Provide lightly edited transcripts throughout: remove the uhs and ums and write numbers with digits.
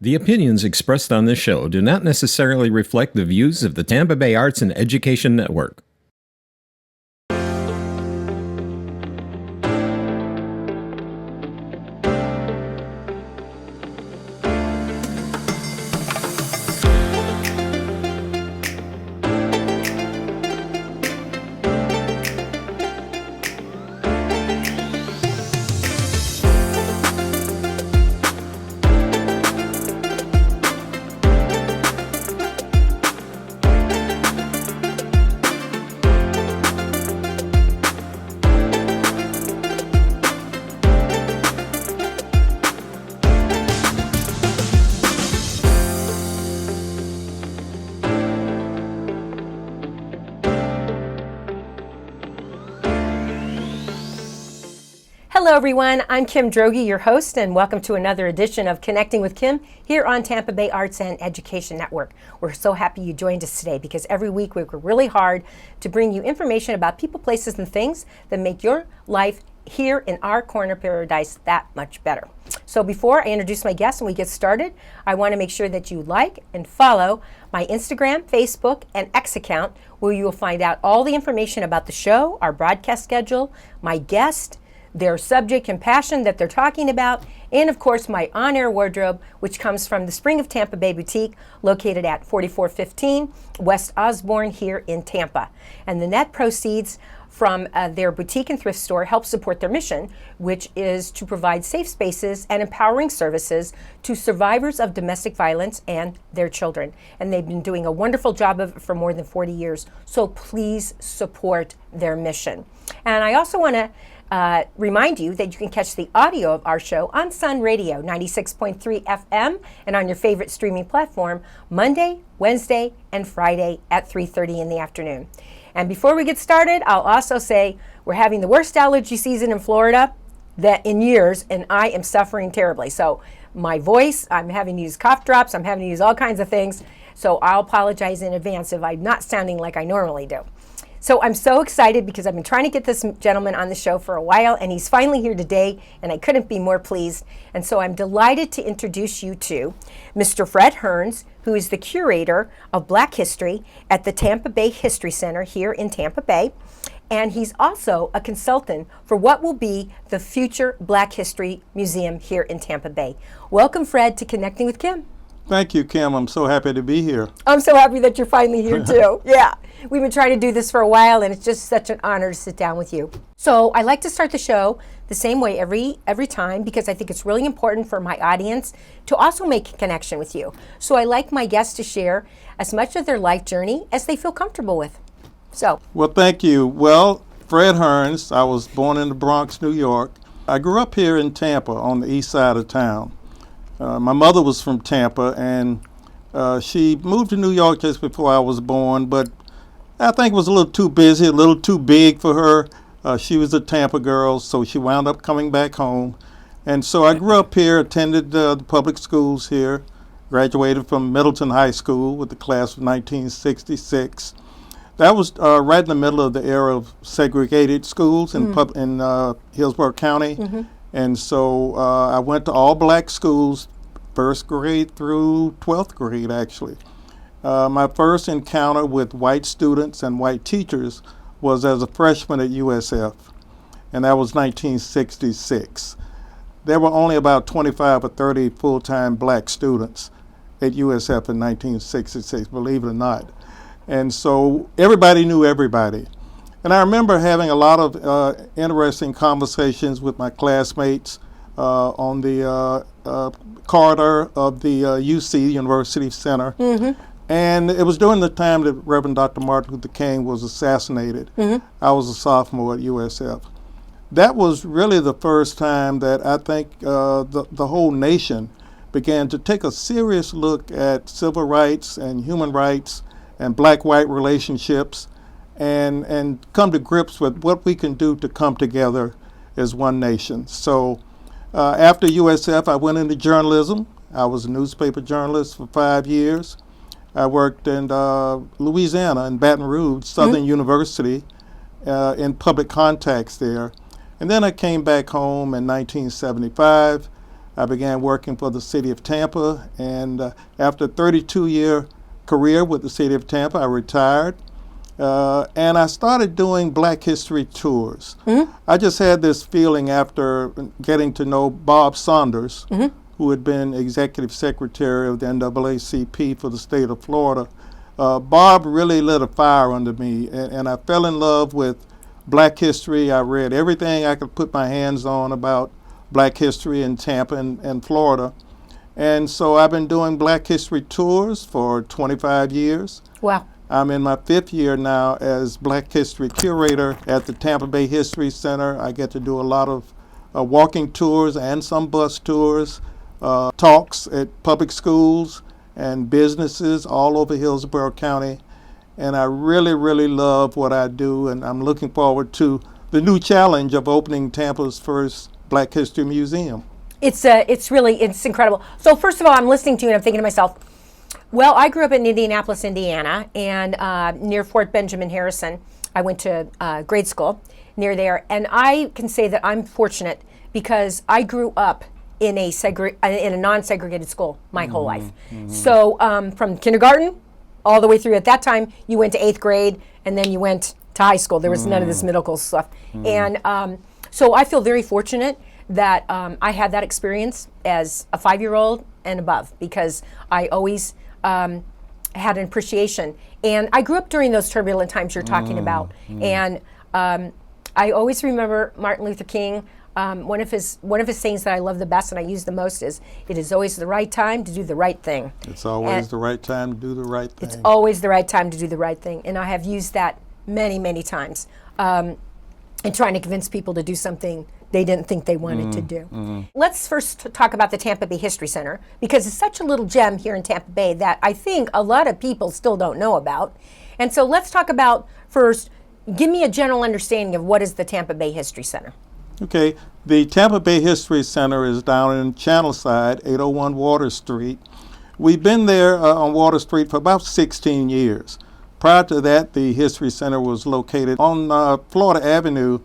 The opinions expressed on this show do not necessarily reflect the views of the Tampa Bay Arts and Education Network. Hello everyone, I'm Kim Droege, your host, and welcome to another edition of Connecting with Kim here on Tampa Bay Arts and Education Network. We're so happy you joined us today because every week we work really hard to bring you information about people, places, and things that make your life here in our corner paradise that much better. So before I introduce my guests and we get started, I want to make sure that you like and follow my Instagram, Facebook, and X account, where you will find out all the information about the show, our broadcast schedule, my guest, their subject and passion that they're talking about, and of course my on-air wardrobe, which comes from the Spring of Tampa Bay Boutique, located at 4415 West Osborne here in Tampa. And the net proceeds from their boutique and thrift store help support their mission, which is to provide safe spaces and empowering services to survivors of domestic violence and their children. And they've been doing a wonderful job of it for more than 40 years. So please support their mission. And I also want to remind you that you can catch the audio of our show on Sun Radio 96.3 FM and on your favorite streaming platform Monday, Wednesday, and Friday at 3:30 in the afternoon. And before we get started, I'll also say we're having the worst allergy season in Florida in years, and I am suffering terribly. So my voice, I'm having to use cough drops, I'm having to use all kinds of things. So I'll apologize in advance if I'm not sounding like I normally do. So I'm so excited because I've been trying to get this gentleman on the show for a while, and he's finally here today, and I couldn't be more pleased. And so I'm delighted to introduce you to Mr. Fred Hearns, who is the Curator of Black History at the Tampa Bay History Center here in Tampa Bay. And he's also a consultant for what will be the future Black History Museum here in Tampa Bay. Welcome, Fred, to Connecting with Kim. Thank you, Kim. I'm so happy to be here. I'm so happy that you're finally here, too. Yeah. We've been trying to do this for a while, and it's just such an honor to sit down with you. So I like to start the show the same way every time because I think it's really important for my audience to also make a connection with you. So I like my guests to share as much of their life journey as they feel comfortable with. Well, thank you. Well, Fred Hearns, I was born in the Bronx, New York. I grew up here in Tampa on the east side of town. My mother was from Tampa, and she moved to New York just before I was born, but I think it was a little too busy, a little too big for her. She was a Tampa girl, so she wound up coming back home. And so I grew up here, attended the public schools here, graduated from Middleton High School with the class of 1966. That was right in the middle of the era of segregated schools in Hillsborough County. Mm-hmm. And so I went to all black schools, first grade through 12th grade, actually. My first encounter with white students and white teachers was as a freshman at USF, and that was 1966. There were only about 25 or 30 full-time black students at USF in 1966, believe it or not. And so everybody knew everybody. And I remember having a lot of interesting conversations with my classmates on the corridor of the UC, University Center. Mm-hmm. And it was during the time that Reverend Dr. Martin Luther King was assassinated. Mm-hmm. I was a sophomore at USF. That was really the first time that I think the whole nation began to take a serious look at civil rights and human rights and black-white relationships and come to grips with what we can do to come together as one nation. So after USF, I went into journalism. I was a newspaper journalist for 5 years. I worked in Louisiana, in Baton Rouge, Southern University, in public contacts there. And then I came back home in 1975, I began working for the City of Tampa, and after a 32-year career with the City of Tampa, I retired. And I started doing Black History tours. I just had this feeling after getting to know Bob Saunders, who had been Executive Secretary of the NAACP for the state of Florida. Bob really lit a fire under me, and I fell in love with Black history. I read everything I could put my hands on about Black history in Tampa and Florida. And so I've been doing Black History tours for 25 years. Wow. I'm in my 5th year now as Black History Curator at the Tampa Bay History Center. I get to do a lot of walking tours and some bus tours, talks at public schools and businesses all over Hillsborough County. And I really, really love what I do, and I'm looking forward to the new challenge of opening Tampa's first Black History Museum. It's incredible. So first of all, I'm listening to you and I'm thinking to myself, well, I grew up in Indianapolis, Indiana, and near Fort Benjamin Harrison. I went to grade school near there, and I can say that I'm fortunate because I grew up in a non-segregated school my whole life. So from kindergarten all the way through, at that time, you went to 8th grade, and then you went to high school. There was none of this middle school stuff. And so I feel very fortunate that I had that experience as a 5-year-old and above, because I always had an appreciation. And I grew up during those turbulent times you're talking about. And I always remember Martin Luther King. One of his sayings that I love the best and I use the most is, "It is always the right time to do the right thing." It's always the right time to do the right thing. It's always the right time to do the right thing. And I have used that many, many times in trying to convince people to do something they didn't think they wanted to do. Let's first talk about the Tampa Bay History Center, because it's such a little gem here in Tampa Bay that I think a lot of people still don't know about. And so let's talk about first, give me a general understanding of what is the Tampa Bay History Center. Okay, the Tampa Bay History Center is down in Channelside, 801 Water Street. We've been there on Water Street for about 16 years. Prior to that, the History Center was located on Florida Avenue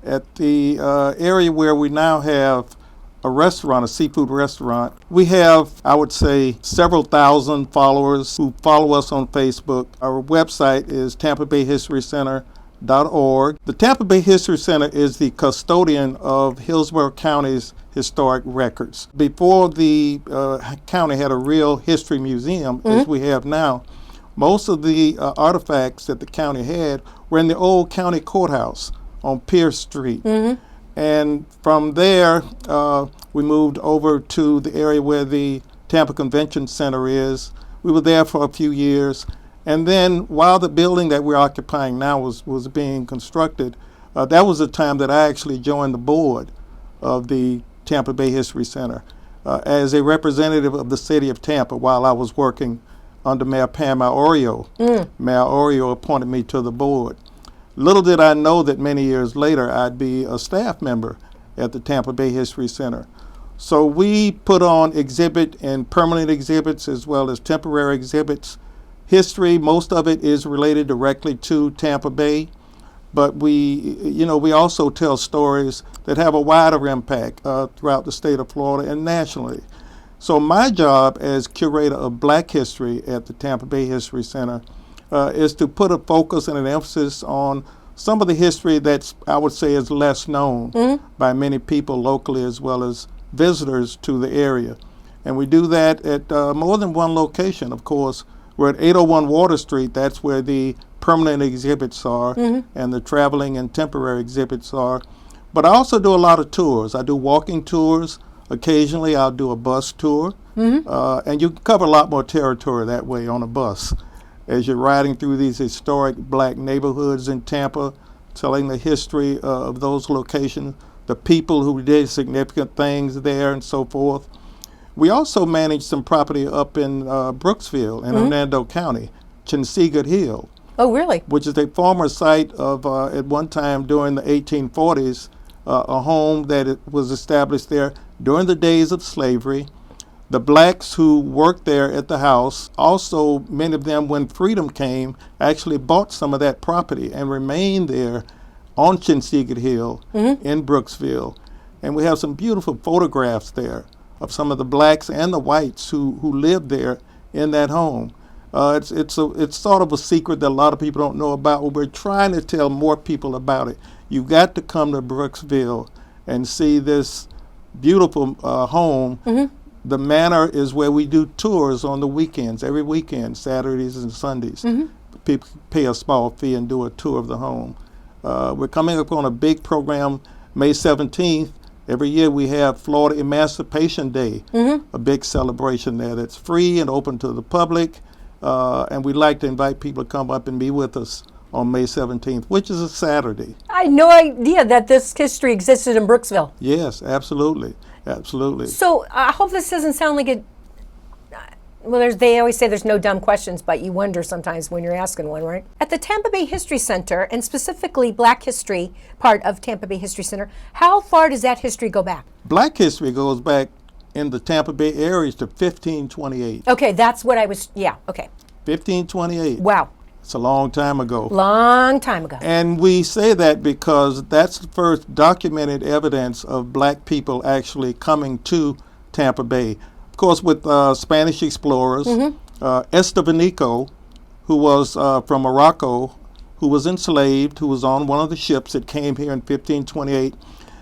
at the area where we now have a restaurant, a seafood restaurant. We have, I would say, several thousand followers who follow us on Facebook. Our website is tampabayhistorycenter.org. The Tampa Bay History Center is the custodian of Hillsborough County's historic records. Before the county had a real history museum, as we have now, most of the artifacts that the county had were in the old county courthouse on Pierce Street. And from there, we moved over to the area where the Tampa Convention Center is. We were there for a few years. And then while the building that we're occupying now was being constructed, that was the time that I actually joined the board of the Tampa Bay History Center as a representative of the City of Tampa while I was working under Mayor Pam Iorio. Mayor Iorio appointed me to the board. Little did I know that many years later I'd be a staff member at the Tampa Bay History Center. So we put on exhibit and permanent exhibits as well as temporary exhibits. History, most of it is related directly to Tampa Bay, but we also tell stories that have a wider impact throughout the state of Florida and nationally. So my job as Curator of Black History at the Tampa Bay History Center is to put a focus and an emphasis on some of the history that's, I would say, is less known by many people locally as well as visitors to the area. And we do that at more than one location, of course. We're at 801 Water Street. That's where the permanent exhibits are and the traveling and temporary exhibits are. But I also do a lot of tours. I do walking tours. Occasionally I'll do a bus tour. And you can cover a lot more territory that way on a bus as you're riding through these historic black neighborhoods in Tampa, telling the history of those locations, the people who did significant things there and so forth. We also manage some property up in Brooksville in Hernando County, Chinsegut Hill. Oh, really? Which is a former site of, at one time during the 1840s, a home that was established there during the days of slavery. The blacks who worked there at the house, also many of them when freedom came, actually bought some of that property and remained there on Chinsegut Hill in Brooksville. And we have some beautiful photographs there of some of the blacks and the whites who lived there in that home. It's sort of a secret that a lot of people don't know about, but we're trying to tell more people about it. You've got to come to Brooksville and see this beautiful home. The manor is where we do tours on the weekends, every weekend, Saturdays and Sundays. People pay a small fee and do a tour of the home. We're coming up on a big program May 17th. Every year we have Florida Emancipation Day, a big celebration there that's free and open to the public. And we'd like to invite people to come up and be with us on May 17th, which is a Saturday. I had no idea that this history existed in Brooksville. Yes, absolutely. Absolutely. So I hope this doesn't sound like a, well, they always say there's no dumb questions, but you wonder sometimes when you're asking one, right? At the Tampa Bay History Center, and specifically Black History, part of Tampa Bay History Center, how far does that history go back? Black history goes back in the Tampa Bay area to 1528. Okay, that's what I was, yeah, okay. 1528. Wow. It's a long time ago. Long time ago. And we say that because that's the first documented evidence of black people actually coming to Tampa Bay. Of course, with Spanish explorers, Estevanico, who was from Morocco, who was enslaved, who was on one of the ships that came here in 1528,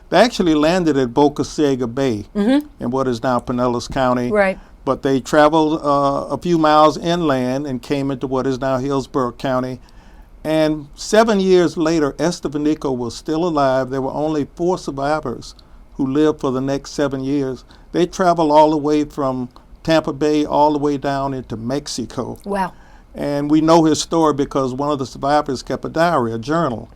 they actually landed at Boca Ciega Bay in what is now Pinellas County. Right. But they traveled a few miles inland and came into what is now Hillsborough County. And 7 years later, Estevanico was still alive. There were only 4 survivors who lived for the next 7 years. They traveled all the way from Tampa Bay all the way down into Mexico. Wow. And we know his story because one of the survivors kept a diary, a journal,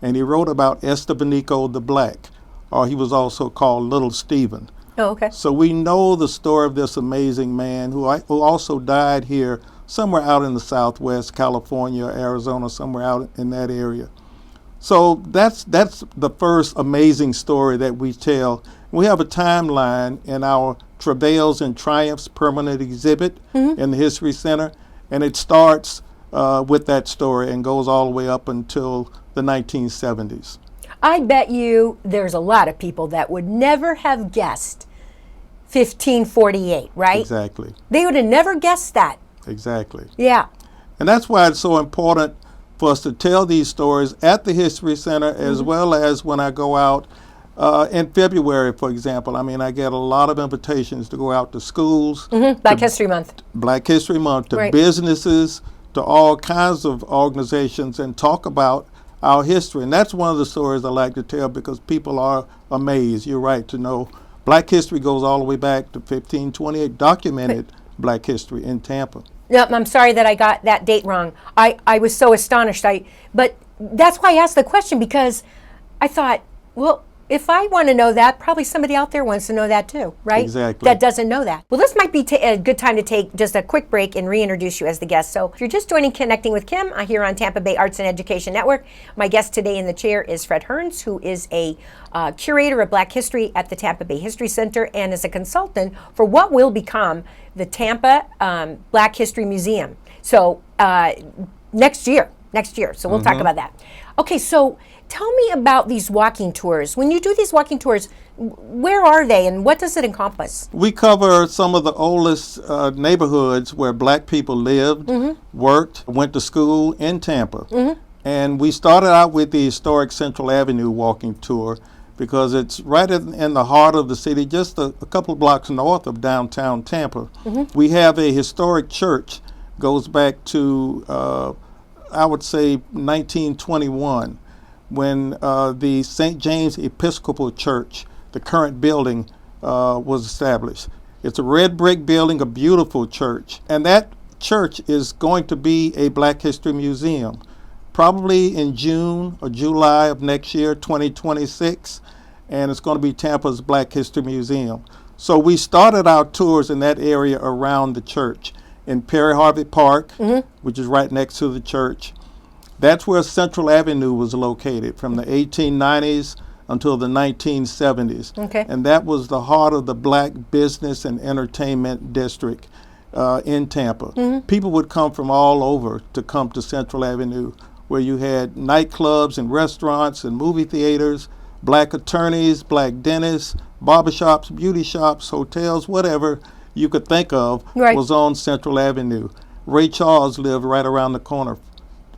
and he wrote about Estevanico the Black, or he was also called Little Stephen. Oh, okay. So we know the story of this amazing man who also died here somewhere out in the Southwest, California, Arizona, somewhere out in that area. So that's the first amazing story that we tell. We have a timeline in our Travails and Triumphs permanent exhibit in the History Center, and it starts with that story and goes all the way up until the 1970s. I bet you there's a lot of people that would never have guessed 1548, right? Exactly. They would have never guessed that. Exactly. Yeah. And that's why it's so important for us to tell these stories at the History Center as well as when I go out in February, for example. I mean, I get a lot of invitations to go out to schools. Black History Month. Black History Month, to Right. businesses, to all kinds of organizations, and talk about our history. And that's one of the stories I like to tell because people are amazed. You're right to know Black history goes all the way back to 1528, documented Black history in Tampa. No, I'm sorry that I got that date wrong. I was so astonished. But that's why I asked the question, because I thought, well, if I want to know that, probably somebody out there wants to know that too, right? Exactly. That doesn't know that. Well, this might be a good time to take just a quick break and reintroduce you as the guest. So if you're just joining Connecting with Kim here on Tampa Bay Arts and Education Network, my guest today in the chair is Fred Hearns, who is a curator of Black history at the Tampa Bay History Center and is a consultant for what will become the Tampa Black History Museum. So next year. So we'll talk about that. Okay, so tell me about these walking tours. When you do these walking tours, where are they and what does it encompass? We cover some of the oldest neighborhoods where black people lived, worked, went to school in Tampa. And we started out with the historic Central Avenue walking tour because it's right in the heart of the city, just a couple of blocks north of downtown Tampa. We have a historic church, goes back to, I would say, 1921. When the St. James Episcopal Church, the current building, was established. It's a red brick building, a beautiful church. And that church is going to be a Black History Museum, probably in June or July of next year, 2026. And it's going to be Tampa's Black History Museum. So we started our tours in that area around the church, in Perry Harvey Park, which is right next to the church. That's where Central Avenue was located from the 1890s until the 1970s. Okay. And that was the heart of the black business and entertainment district in Tampa. People would come from all over to come to Central Avenue, where you had nightclubs and restaurants and movie theaters, black attorneys, black dentists, barbershops, beauty shops, hotels, whatever you could think of was on Central Avenue. Ray Charles lived right around the corner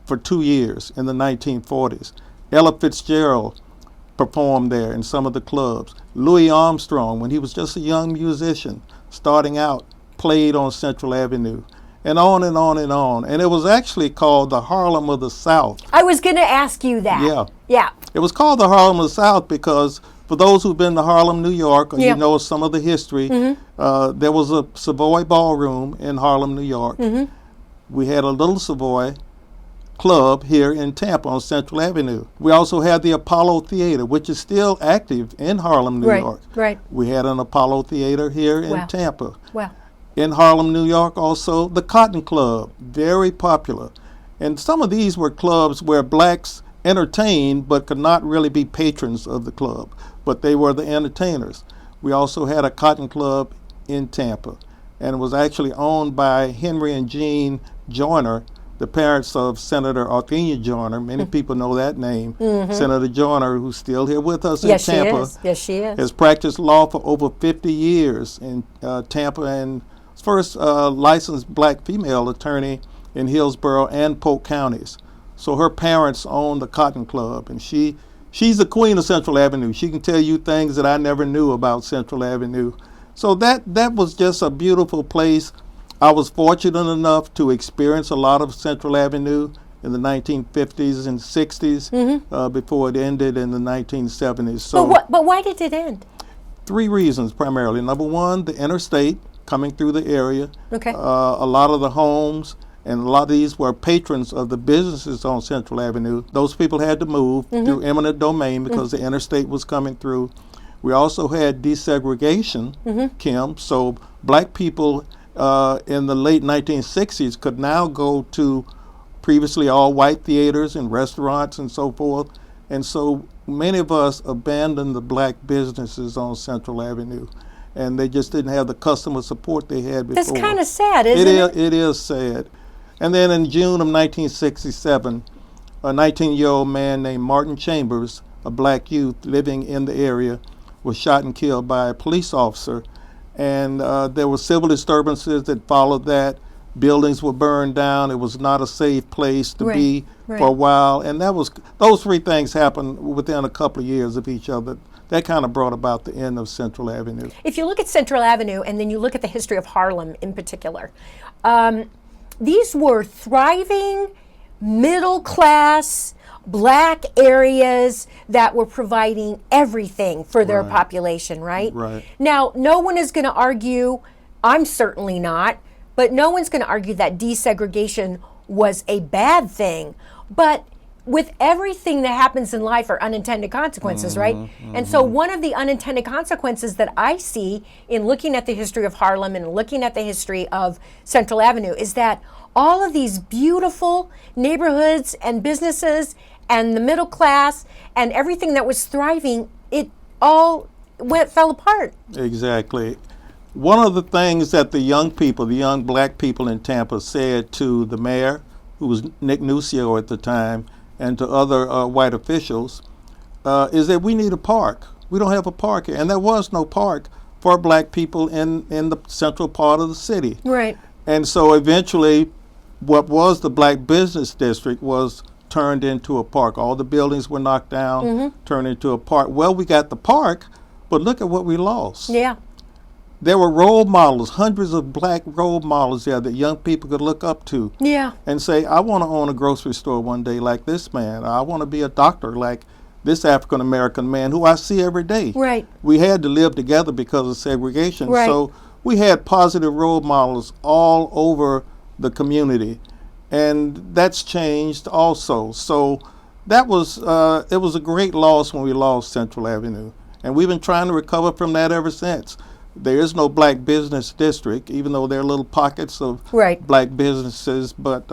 for 2 years in the 1940s. Ella Fitzgerald performed there in some of the clubs. Louis Armstrong, when he was just a young musician starting out, played on Central Avenue. And on and on and on. And it was actually called the Harlem of the South. I was going to ask you that. Yeah. Yeah. It was called the Harlem of the South because for those who've been to Harlem, New York, or you know some of the history, there was a Savoy Ballroom in Harlem, New York. We had a little Savoy club here in Tampa on Central Avenue. We also had the Apollo Theater, which is still active in Harlem, New York. Right. We had an Apollo Theater here in Tampa. Wow. In Harlem, New York, also the Cotton Club, very popular. And some of these were clubs where blacks entertained but could not really be patrons of the club, but they were the entertainers. We also had a Cotton Club in Tampa, and it was actually owned by Henry and Jean Joyner, the parents of Senator Arthenia Joyner. Many people know that name. Senator Joyner, who's still here with us in Tampa. Yes, she is. Has practiced law for over 50 years in Tampa, and first licensed black female attorney in Hillsborough and Polk counties. So her parents own the Cotton Club, and she's the queen of Central Avenue. She can tell you things that I never knew about Central Avenue. So that was just a beautiful place. I was fortunate enough to experience a lot of Central Avenue in the 1950s and 60s before it ended in the 1970s. So, but why did it end? 3 reasons primarily. Number one, the interstate coming through the area. Okay. A lot of the homes and a lot of these were patrons of the businesses on Central Avenue. Those people had to move through eminent domain because the interstate was coming through. We also had desegregation, Kim, so black people in the late 1960s could now go to previously all white theaters and restaurants and so forth. And so many of us abandoned the black businesses on Central Avenue, and they just didn't have the customer support they had before. That's kind of sad, isn't it? It is sad. And then in June of 1967, a 19-year-old man named Martin Chambers, a black youth living in the area, was shot and killed by a police officer. And there were civil disturbances that followed that. Buildings were burned down. It was not a safe place to be for a while. And those 3 things happened within a couple of years of each other. That kind of brought about the end of Central Avenue. If you look at Central Avenue and then you look at the history of Harlem in particular, these were thriving, middle-class, black areas that were providing everything for their population, right? Right. Now, no one is going to argue, I'm certainly not, but no one's going to argue that desegregation was a bad thing. But with everything that happens in life are unintended consequences, right? And so one of the unintended consequences that I see in looking at the history of Harlem and looking at the history of Central Avenue is that all of these beautiful neighborhoods and businesses and the middle class and everything that was thriving, it all fell apart. Exactly. One of the things that the young black people in Tampa said to the mayor, who was Nick Nucio at the time, and to other white officials, is that we need a park. We don't have a park here. And there was no park for black people in the central part of the city. Right. And so eventually, what was the black business district was turned into a park. All the buildings were knocked down, turned into a park. Well, we got the park, but look at what we lost. Yeah. There were role models, hundreds of black role models there that young people could look up to. Yeah. And say, I want to own a grocery store one day like this man. I want to be a doctor like this African-American man who I see every day. Right. We had to live together because of segregation. Right. So we had positive role models all over the community. And that's changed also. So that was, it was a great loss when we lost Central Avenue. And we've been trying to recover from that ever since. There is no black business district, even though there are little pockets of black businesses. But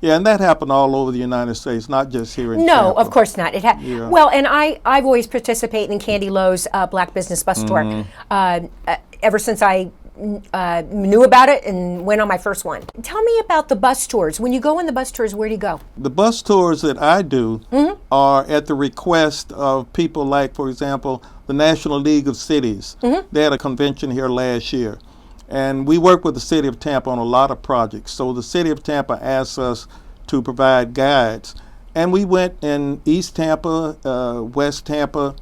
yeah, and that happened all over the United States, not just here in Tampa. No, of course not. Well, and I've always participated in Candy Lowe's Black Business Bus Tour ever since I knew about it and went on my first one. Tell me about the bus tours. When you go on the bus tours, where do you go? The bus tours that I do are at the request of people like, for example, the the National League of Cities. They had a convention here last year. And we work with the City of Tampa on a lot of projects. So the City of Tampa asked us to provide guides. And we went in East Tampa, West Tampa,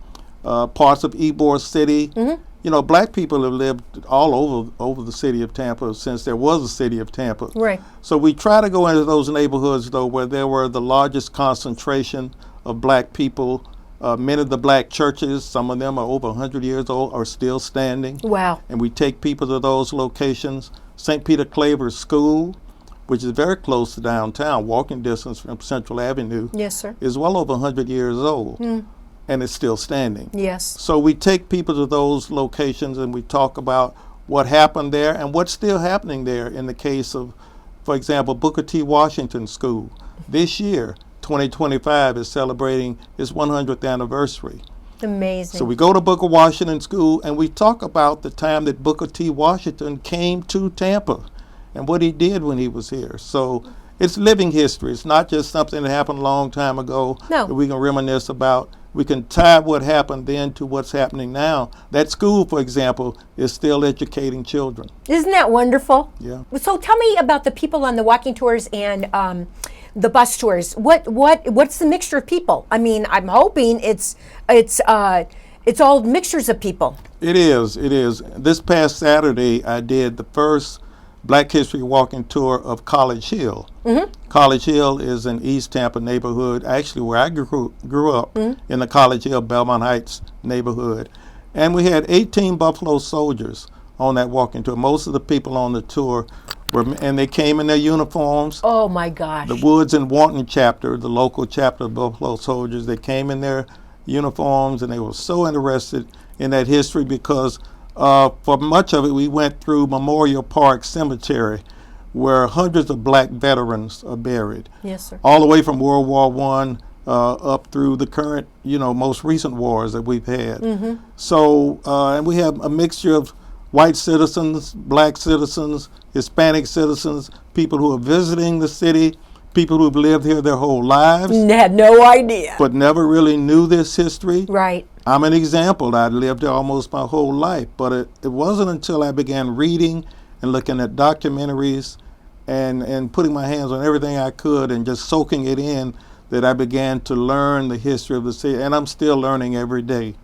parts of Ybor City. You know, black people have lived all over the City of Tampa since there was a City of Tampa. Right. So we try to go into those neighborhoods, though, where there were the largest concentration of black people. Many of the black churches, some of them are over 100 years old, are still standing. Wow. And we take people to those locations. St. Peter Claver's School, which is very close to downtown, walking distance from Central Avenue, Yes, sir. is well over 100 years old, and it's still standing. Yes. So we take people to those locations and we talk about what happened there and what's still happening there in the case of, for example, Booker T. Washington School. This year, 2025, is celebrating its 100th anniversary. Amazing. So we go to Booker Washington School and we talk about the time that Booker T. Washington came to Tampa and what he did when he was here. So it's living history. It's not just something that happened a long time ago No. that we can reminisce about. We can tie what happened then to what's happening now. That school, for example, is still educating children. Isn't that wonderful? Yeah. So tell me about the people on the walking tours and the bus tours. What's the mixture of people? I mean, I'm hoping it's all mixtures of people. It is. This past Saturday, I did the first Black History walking tour of College Hill. College Hill is an East Tampa neighborhood, actually where I grew up, in the College Hill, Belmont Heights neighborhood. And we had 18 Buffalo Soldiers on that walking tour. Most of the people on the tour and they came in their uniforms. Oh my gosh. The Woods and Wanton chapter, the local chapter of Buffalo Soldiers, they came in their uniforms and they were so interested in that history because for much of it, we went through Memorial Park Cemetery, where hundreds of black veterans are buried. Yes, sir. All the way from World War I up through the current, most recent wars that we've had. So, and we have a mixture of white citizens, black citizens, Hispanic citizens, people who are visiting the city, people who've lived here their whole lives. Had no idea. But never really knew this history. Right. I'm an example. I lived there almost my whole life, but it wasn't until I began reading and looking at documentaries and putting my hands on everything I could and just soaking it in that I began to learn the history of the city, and I'm still learning every day.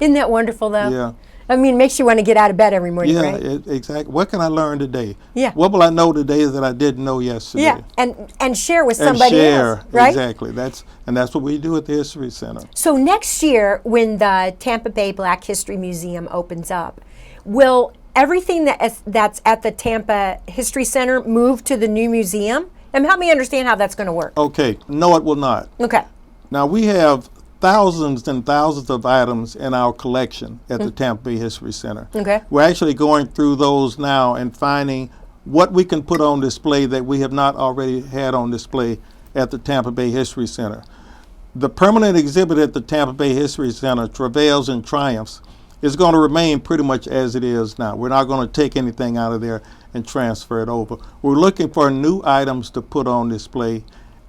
Isn't that wonderful, though? Yeah. I mean, it makes you want to get out of bed every morning, Yeah, right? exactly. What can I learn today? Yeah. What will I know today that I didn't know yesterday? Yeah, and share with And somebody share, else, right? exactly. That's what we do at the History Center. So next year, when the Tampa Bay Black History Museum opens up, will everything that's at the Tampa History Center move to the new museum? And help me understand how that's going to work. Okay. No, it will not. Okay. Now, we have thousands and thousands of items in our collection at the Tampa Bay History Center. Okay. We're actually going through those now and finding what we can put on display that we have not already had on display at the Tampa Bay History Center. The permanent exhibit at the Tampa Bay History Center, Travails and Triumphs, is going to remain pretty much as it is now. We're not going to take anything out of there and transfer it over. We're looking for new items to put on display,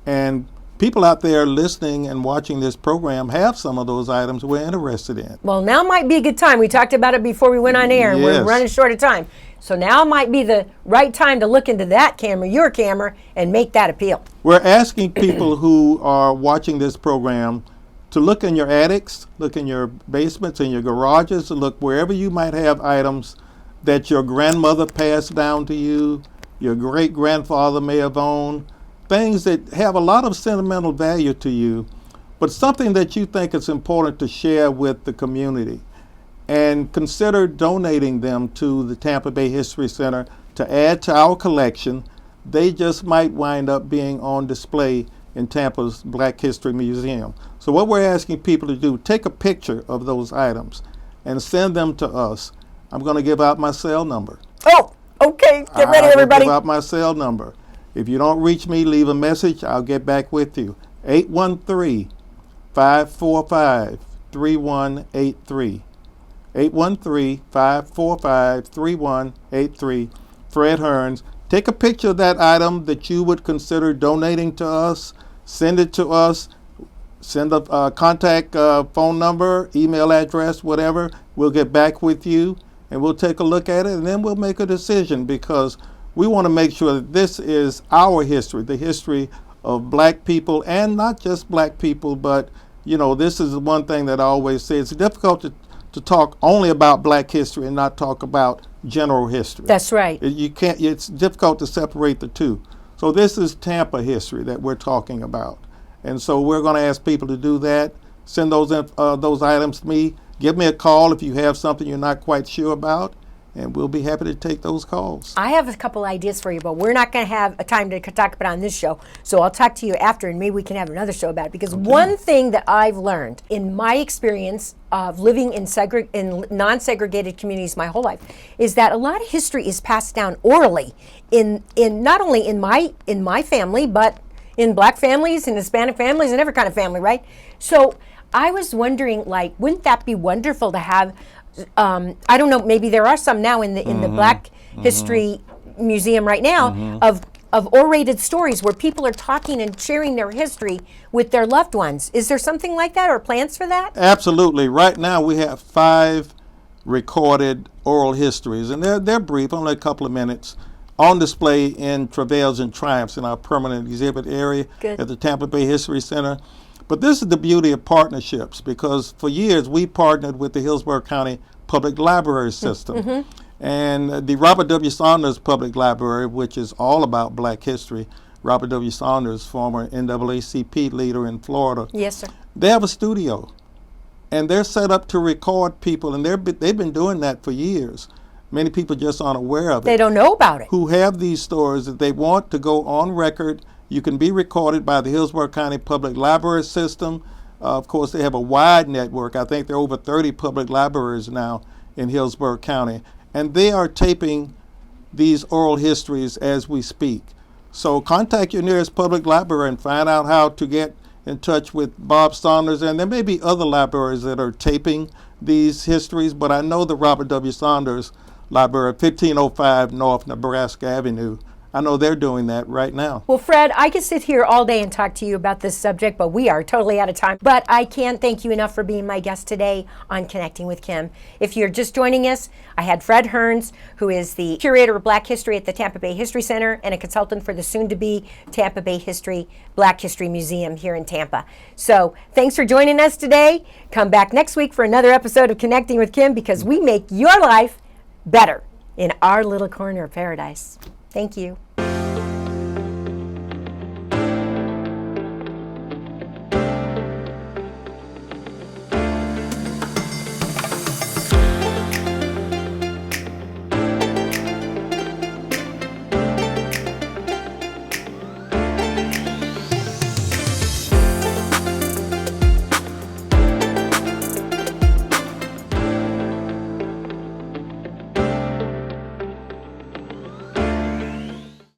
and people out there listening and watching this program have some of those items we're interested in. Well, now might be a good time. We talked about it before we went on air, and we're Yes. running short of time. So now might be the right time to look into that camera, your camera, and make that appeal. We're asking people who are watching this program to look in your attics, look in your basements, in your garages, to look wherever you might have items that your grandmother passed down to you, your great-grandfather may have owned, things that have a lot of sentimental value to you, but something that you think is important to share with the community. And consider donating them to the Tampa Bay History Center to add to our collection. They just might wind up being on display in Tampa's Black History Museum. So what we're asking people to do, take a picture of those items and send them to us. I'm going to give out my cell number. Oh, okay. Get ready, I will everybody. give out my cell number. If you don't reach me, leave a message. I'll get back with you. 813-545-3183. 813-545-3183. Fred Hearns. Take a picture of that item that you would consider donating to us. Send it to us. send a contact phone number, email address, whatever. We'll get back with you and we'll take a look at it, and then we'll make a decision, because we want to make sure that this is our history, the history of black people, and not just black people, but this is the one thing that I always say. It's difficult to talk only about black history and not talk about general history. That's right. You can't. It's difficult to separate the two. So this is Tampa history that we're talking about, and so we're going to ask people to do that. Send those items to me. Give me a call if you have something you're not quite sure about, and we'll be happy to take those calls. I have a couple ideas for you, but we're not going to have a time to talk about it on this show. So I'll talk to you after, and maybe we can have another show about it. Because one thing that I've learned in my experience of living in non-segregated communities my whole life is that a lot of history is passed down orally in not only in my family, but in black families and Hispanic families and every kind of family, right? So I was wondering, wouldn't that be wonderful to have? I don't know. Maybe there are some now in the Black History Museum right now of orated stories where people are talking and sharing their history with their loved ones. Is there something like that, or plans for that? Absolutely. Right now we have 5 recorded oral histories, and they're brief, only a couple of minutes, on display in Travails and Triumphs in our permanent exhibit area at the Tampa Bay History Center. But this is the beauty of partnerships, because for years we partnered with the Hillsborough County Public Library System. And the Robert W. Saunders Public Library, which is all about black history, Robert W. Saunders, former NAACP leader in Florida. Yes, sir. They have a studio, and they're set up to record people, and they've been doing that for years. Many people just aren't aware of it. They don't know about it. Who have these stories that they want to go on record. You can be recorded by the Hillsborough County Public Library System. Of course, they have a wide network. I think there are over 30 public libraries now in Hillsborough County. And they are taping these oral histories as we speak. So contact your nearest public library and find out how to get in touch with Bob Saunders. And there may be other libraries that are taping these histories, but I know the Robert W. Saunders Library, 1505 North Nebraska Avenue, I know they're doing that right now. Well, Fred, I could sit here all day and talk to you about this subject, but we are totally out of time. But I can't thank you enough for being my guest today on Connecting with Kim. If you're just joining us, I had Fred Hearns, who is the Curator of Black History at the Tampa Bay History Center and a consultant for the soon-to-be Tampa Bay Black History Museum here in Tampa. So thanks for joining us today. Come back next week for another episode of Connecting with Kim, because we make your life better in our little corner of paradise. Thank you.